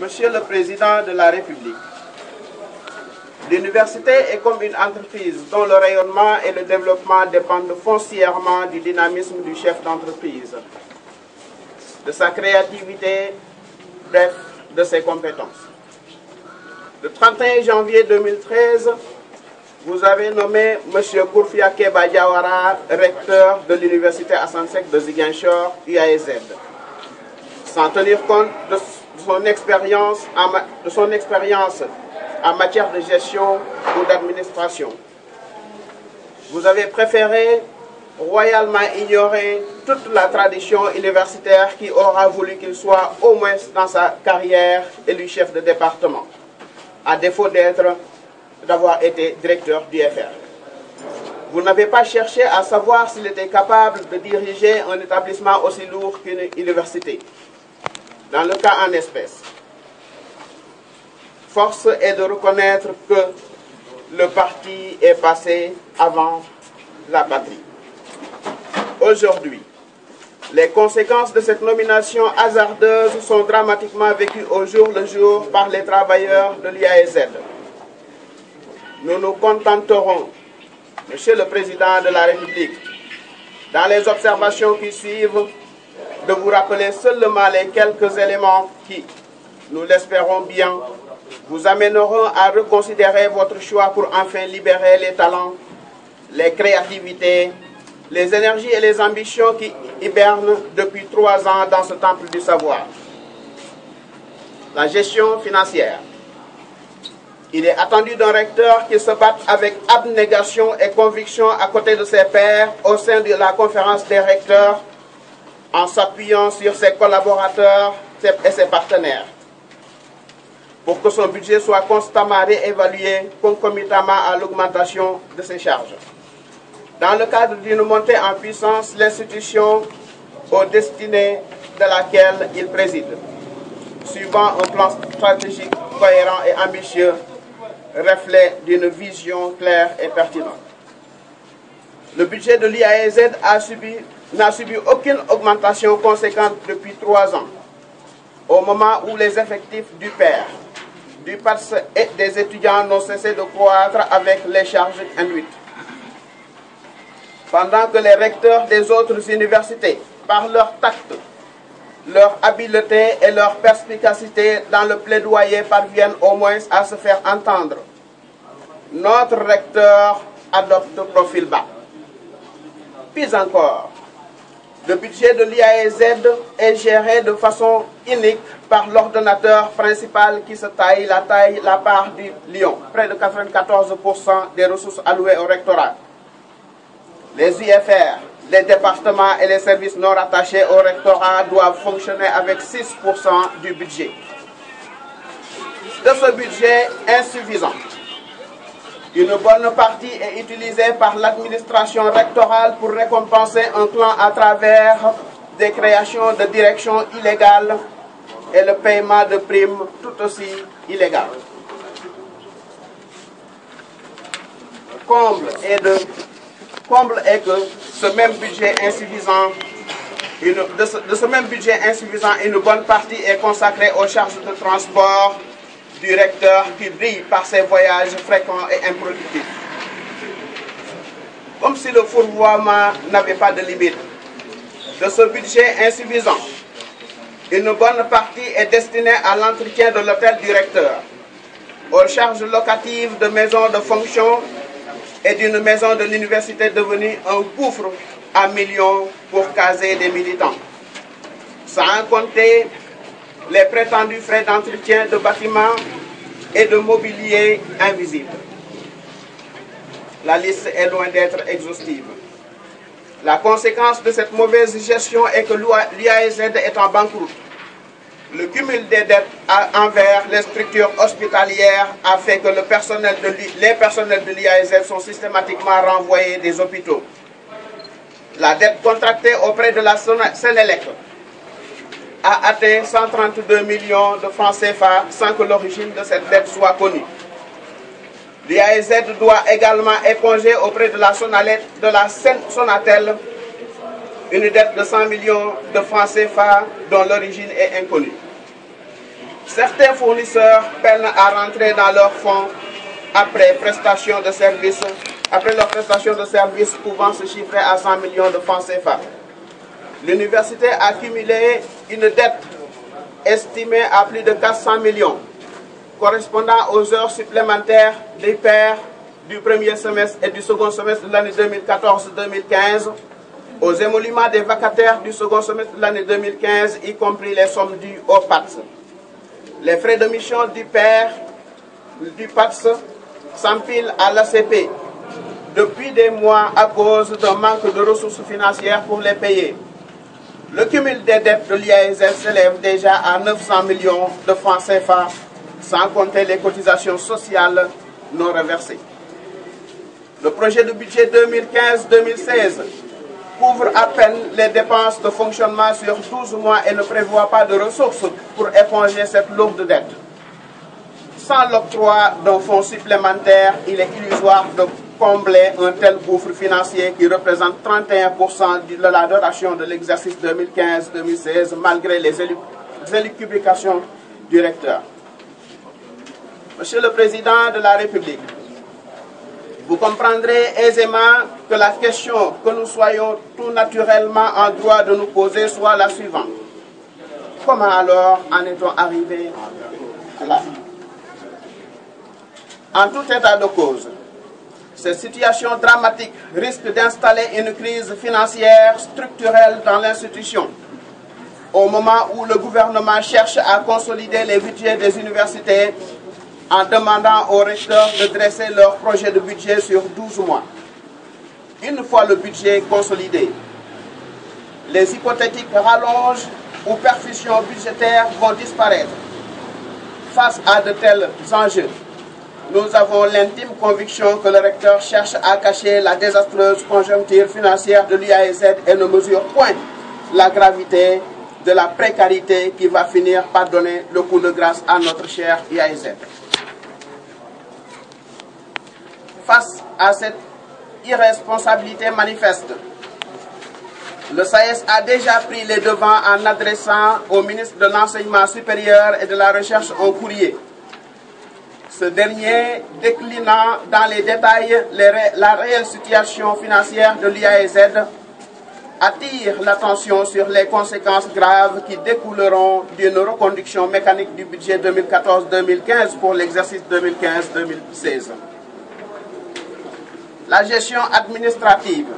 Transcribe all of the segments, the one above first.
Monsieur le Président de la République, l'université est comme une entreprise dont le rayonnement et le développement dépendent foncièrement du dynamisme du chef d'entreprise, de sa créativité, bref, de ses compétences. Le 31 janvier 2013, vous avez nommé M. Kourfia Keba Diawara, recteur de l'Université Assane Seck de Ziguinchor, UAEZ, sans tenir compte de son expérience en matière de gestion ou d'administration. Vous avez préféré royalement ignorer toute la tradition universitaire qui aura voulu qu'il soit, au moins dans sa carrière, élu chef de département, à défaut d'avoir été directeur du FR. Vous n'avez pas cherché à savoir s'il était capable de diriger un établissement aussi lourd qu'une université. Dans le cas en espèce, force est de reconnaître que le parti est passé avant la patrie. Aujourd'hui, les conséquences de cette nomination hasardeuse sont dramatiquement vécues au jour le jour par les travailleurs de l'UAEZ. Nous nous contenterons, Monsieur le Président de la République, dans les observations qui suivent, de vous rappeler seulement les quelques éléments qui, nous l'espérons bien, vous amèneront à reconsidérer votre choix pour enfin libérer les talents, les créativités, les énergies et les ambitions qui hibernent depuis 3 ans dans ce temple du savoir. La gestion financière. Il est attendu d'un recteur qui se batte avec abnégation et conviction à côté de ses pairs au sein de la conférence des recteurs, en s'appuyant sur ses collaborateurs et ses partenaires, pour que son budget soit constamment réévalué concomitamment à l'augmentation de ses charges. Dans le cadre d'une montée en puissance, l'institution aux destinées de laquelle il préside, suivant un plan stratégique cohérent et ambitieux, reflet d'une vision claire et pertinente. Le budget de l'UAEZ n'a subi aucune augmentation conséquente depuis 3 ans, au moment où les effectifs du PER, du PATS et des étudiants n'ont cessé de croître avec les charges induites. Pendant que les recteurs des autres universités, par leur tact, leur habileté et leur perspicacité dans le plaidoyer, parviennent au moins à se faire entendre, notre recteur adopte profil bas. Pis encore, le budget de l'IAEZ est géré de façon unique par l'ordonnateur principal qui se taille la part du lion, près de 94% des ressources allouées au rectorat. Les UFR, les départements et les services non rattachés au rectorat doivent fonctionner avec 6% du budget. De ce budget insuffisant, une bonne partie est utilisée par l'administration rectorale pour récompenser un clan à travers des créations de directions illégales et le paiement de primes tout aussi illégales. Comble est que ce même budget insuffisant, de ce même budget insuffisant, une bonne partie est consacrée aux charges de transport du recteur qui brille par ses voyages fréquents et improductifs. Comme si le fourvoiement n'avait pas de limite. De ce budget insuffisant, une bonne partie est destinée à l'entretien de l'hôtel du recteur, aux charges locatives de maisons de fonction et d'une maison de l'université devenue un gouffre à millions pour caser des militants, sans compter les prétendus frais d'entretien de bâtiments et de mobilier invisibles. La liste est loin d'être exhaustive. La conséquence de cette mauvaise gestion est que l'UAEZ est en banqueroute. Le cumul des dettes envers les structures hospitalières a fait que les personnels de l'UAEZ sont systématiquement renvoyés des hôpitaux. La dette contractée auprès de la Sénélec a atteint 132 millions de francs CFA sans que l'origine de cette dette soit connue. L'UAEZ doit également éponger auprès de la Sonatel une dette de 100 millions de francs CFA dont l'origine est inconnue. Certains fournisseurs peinent à rentrer dans leurs fonds après leur prestation de services pouvant se chiffrer à 100 millions de francs CFA. L'université a cumulé une dette estimée à plus de 400 millions, correspondant aux heures supplémentaires des pairs du premier semestre et du second semestre de l'année 2014-2015, aux émoluments des vacataires du second semestre de l'année 2015, y compris les sommes dues au PATS. Les frais de mission du PATS s'empilent à l'ACP depuis des mois à cause d'un manque de ressources financières pour les payer. Le cumul des dettes de l'IAZ s'élève déjà à 900 millions de francs CFA, sans compter les cotisations sociales non reversées. Le projet de budget 2015-2016 couvre à peine les dépenses de fonctionnement sur 12 mois et ne prévoit pas de ressources pour éponger cette lourde dette. Sans l'octroi d'un fonds supplémentaire, il est illusoire de combler un tel gouffre financier qui représente 31% de la dotation de l'exercice 2015-2016, malgré les élucubrations du recteur. Monsieur le Président de la République, vous comprendrez aisément que la question que nous soyons tout naturellement en droit de nous poser soit la suivante. Comment alors en est-on arrivé là? En tout état de cause, cette situation dramatique risque d'installer une crise financière structurelle dans l'institution, au moment où le gouvernement cherche à consolider les budgets des universités en demandant aux recteurs de dresser leur projet de budget sur 12 mois. Une fois le budget consolidé, les hypothétiques rallonges ou perfusions budgétaires vont disparaître. Face à de tels enjeux, nous avons l'intime conviction que le recteur cherche à cacher la désastreuse conjoncture financière de l'IAZ et ne mesure point la gravité de la précarité qui va finir par donner le coup de grâce à notre cher IAZ. Face à cette irresponsabilité manifeste, le SAES a déjà pris les devants en adressant au ministre de l'Enseignement supérieur et de la Recherche un courrier. Ce dernier, déclinant dans les détails la réelle situation financière de l'IAZ, attire l'attention sur les conséquences graves qui découleront d'une reconduction mécanique du budget 2014-2015 pour l'exercice 2015-2016. La gestion administrative.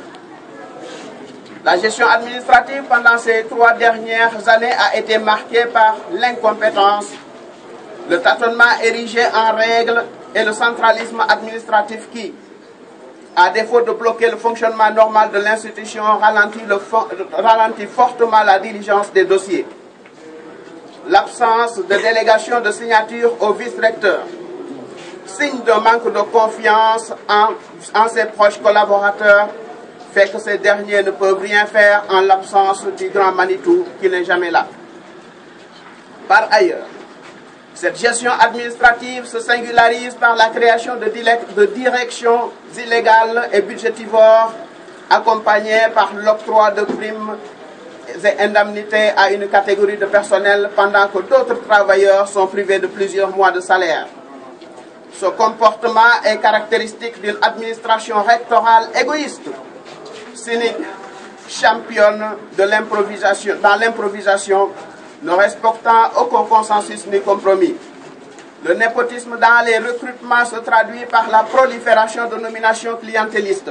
La gestion administrative pendant ces 3 dernières années a été marquée par l'incompétence, le tâtonnement érigé en règle et le centralisme administratif qui, à défaut de bloquer le fonctionnement normal de l'institution, ralentit fortement la diligence des dossiers. L'absence de délégation de signature au vice-recteur, signe d'un manque de confiance en ses proches collaborateurs, fait que ces derniers ne peuvent rien faire en l'absence du grand Manitou qui n'est jamais là. Par ailleurs, cette gestion administrative se singularise par la création de directions illégales et budgétivores, accompagnées par l'octroi de primes et indemnités à une catégorie de personnel pendant que d'autres travailleurs sont privés de plusieurs mois de salaire. Ce comportement est caractéristique d'une administration rectorale égoïste, cynique, championne de l'improvisation, dans l'improvisation, ne respectant aucun consensus ni compromis. Le népotisme dans les recrutements se traduit par la prolifération de nominations clientélistes,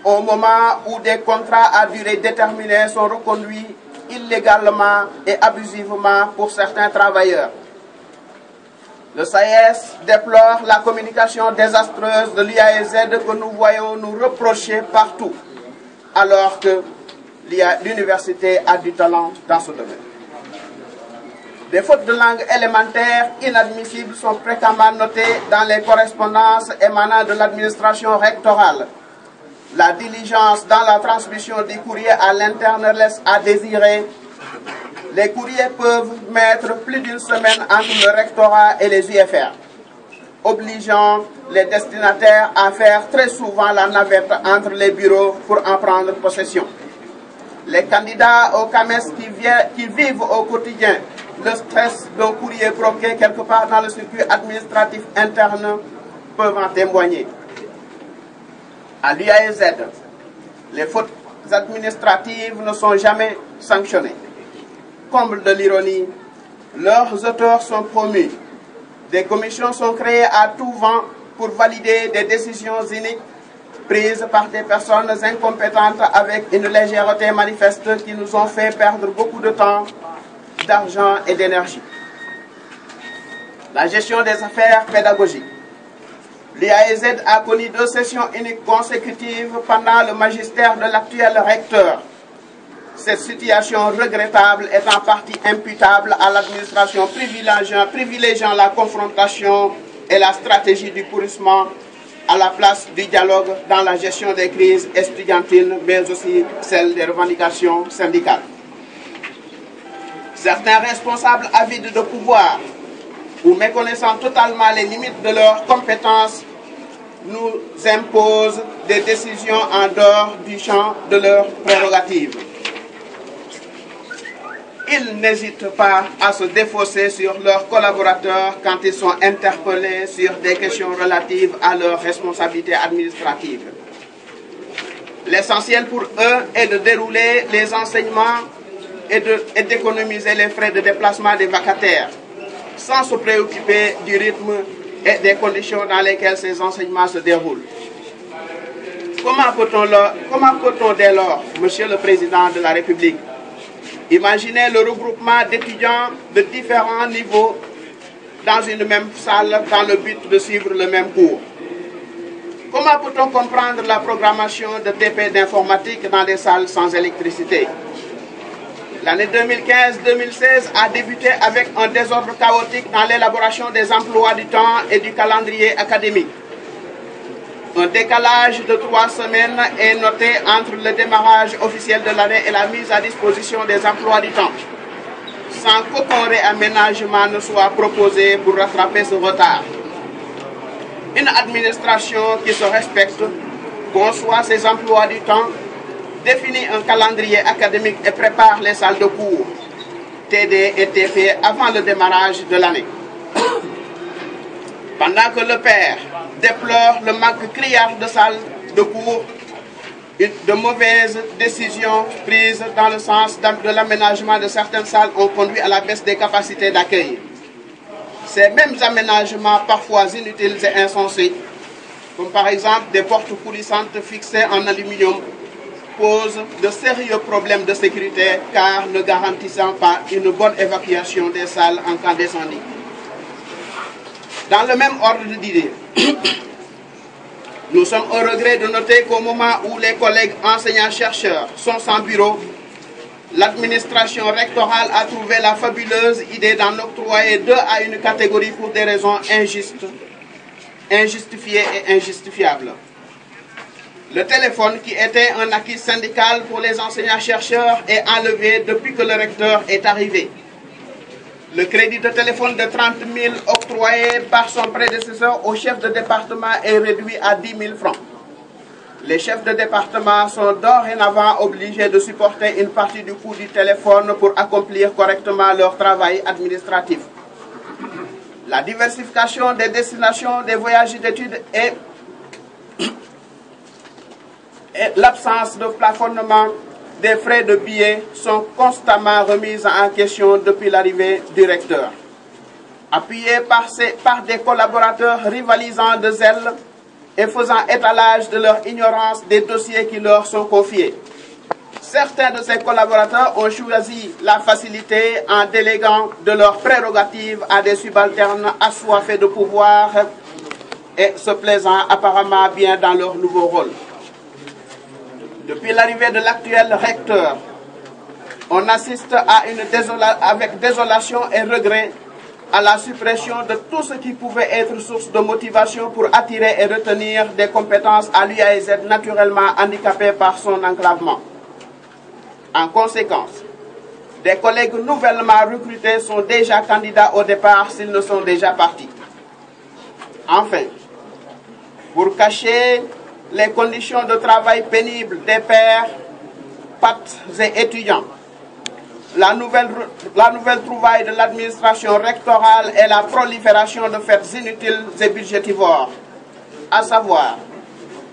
au moment où des contrats à durée déterminée sont reconduits illégalement et abusivement pour certains travailleurs. Le SAES déplore la communication désastreuse de l'IAZ que nous voyons nous reprocher partout, alors que l'université a du talent dans ce domaine. Des fautes de langue élémentaires inadmissibles sont fréquemment notées dans les correspondances émanant de l'administration rectorale. La diligence dans la transmission des courriers à l'interne laisse à désirer. Les courriers peuvent mettre plus d'une semaine entre le rectorat et les UFR, obligeant les destinataires à faire très souvent la navette entre les bureaux pour en prendre possession. Les candidats au CAMES qui vivent au quotidien le stress d'un courrier bloqué quelque part dans le circuit administratif interne peuvent en témoigner. À l'UAEZ, les fautes administratives ne sont jamais sanctionnées. Comble de l'ironie, leurs auteurs sont promus. Des commissions sont créées à tout vent pour valider des décisions iniques prises par des personnes incompétentes avec une légèreté manifeste qui nous ont fait perdre beaucoup de temps, d'argent et d'énergie. La gestion des affaires pédagogiques. L'IAEZ a connu 2 sessions uniques consécutives pendant le magistère de l'actuel recteur. Cette situation regrettable est en partie imputable à l'administration privilégiant la confrontation et la stratégie du pourrissement à la place du dialogue dans la gestion des crises estudiantines, mais aussi celle des revendications syndicales. Certains responsables avides de pouvoir ou méconnaissant totalement les limites de leurs compétences nous imposent des décisions en dehors du champ de leurs prérogatives. Ils n'hésitent pas à se défausser sur leurs collaborateurs quand ils sont interpellés sur des questions relatives à leurs responsabilités administratives. L'essentiel pour eux est de dérouler les enseignements et d'économiser les frais de déplacement des vacataires, sans se préoccuper du rythme et des conditions dans lesquelles ces enseignements se déroulent. Comment peut-on dès lors, Monsieur le Président de la République, imaginer le regroupement d'étudiants de différents niveaux dans une même salle dans le but de suivre le même cours? Comment peut-on comprendre la programmation de TP d'informatique dans des salles sans électricité? L'année 2015-2016 a débuté avec un désordre chaotique dans l'élaboration des emplois du temps et du calendrier académique. Un décalage de 3 semaines est noté entre le démarrage officiel de l'année et la mise à disposition des emplois du temps, sans qu'aucun réaménagement ne soit proposé pour rattraper ce retard. Une administration qui se respecte conçoit ses emplois du temps, définit un calendrier académique et prépare les salles de cours, TD et TP, avant le démarrage de l'année. Pendant que le père déplore le manque criard de salles de cours, de mauvaises décisions prises dans le sens de l'aménagement de certaines salles ont conduit à la baisse des capacités d'accueil. Ces mêmes aménagements, parfois inutiles et insensés, comme par exemple des portes coulissantes fixées en aluminium, posent de sérieux problèmes de sécurité car ne garantissant pas une bonne évacuation des salles en cas d'incendie. Dans le même ordre d'idées, nous sommes au regret de noter qu'au moment où les collègues enseignants-chercheurs sont sans bureau, l'administration rectorale a trouvé la fabuleuse idée d'en octroyer 2 à une catégorie pour des raisons injustes, injustifiées et injustifiables. Le téléphone, qui était un acquis syndical pour les enseignants-chercheurs, est enlevé depuis que le recteur est arrivé. Le crédit de téléphone de 30 000 octroyé par son prédécesseur au chef de département est réduit à 10 000 francs. Les chefs de département sont dorénavant obligés de supporter une partie du coût du téléphone pour accomplir correctement leur travail administratif. La diversification des destinations des voyages d'études et l'absence de plafonnement des frais de billets sont constamment remises en question depuis l'arrivée du recteur. Appuyés par des collaborateurs rivalisant de zèle et faisant étalage de leur ignorance des dossiers qui leur sont confiés, certains de ces collaborateurs ont choisi la facilité en déléguant de leurs prérogatives à des subalternes assoiffés de pouvoir et se plaisant apparemment bien dans leur nouveau rôle. Depuis l'arrivée de l'actuel recteur, on assiste avec désolation et regret à la suppression de tout ce qui pouvait être source de motivation pour attirer et retenir des compétences à l'UAEZ naturellement handicapées par son enclavement. En conséquence, des collègues nouvellement recrutés sont déjà candidats au départ s'ils ne sont déjà partis. Enfin, pour cacher les conditions de travail pénibles des pères, pattes et étudiants, la nouvelle trouvaille de l'administration rectorale est la prolifération de fêtes inutiles et budgétivores, à savoir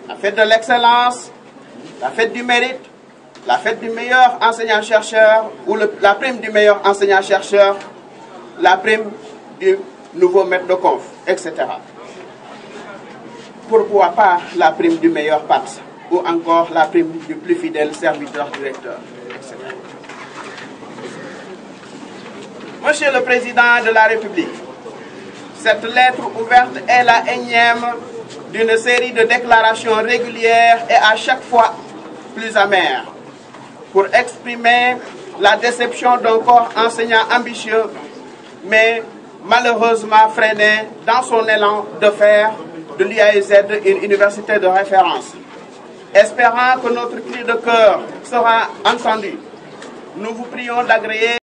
la fête de l'excellence, la fête du mérite, la fête du meilleur enseignant-chercheur ou la prime du meilleur enseignant-chercheur, la prime du nouveau maître de conf, etc. Pourquoi pas la prime du meilleur PAPS ou encore la prime du plus fidèle serviteur directeur, etc. Monsieur le Président de la République, cette lettre ouverte est la énième d'une série de déclarations régulières et à chaque fois plus amères pour exprimer la déception d'un corps enseignant ambitieux, mais malheureusement freiné dans son élan de faire de l'IAEZ une université de référence. Espérant que notre cri de cœur sera entendu, nous vous prions d'agréer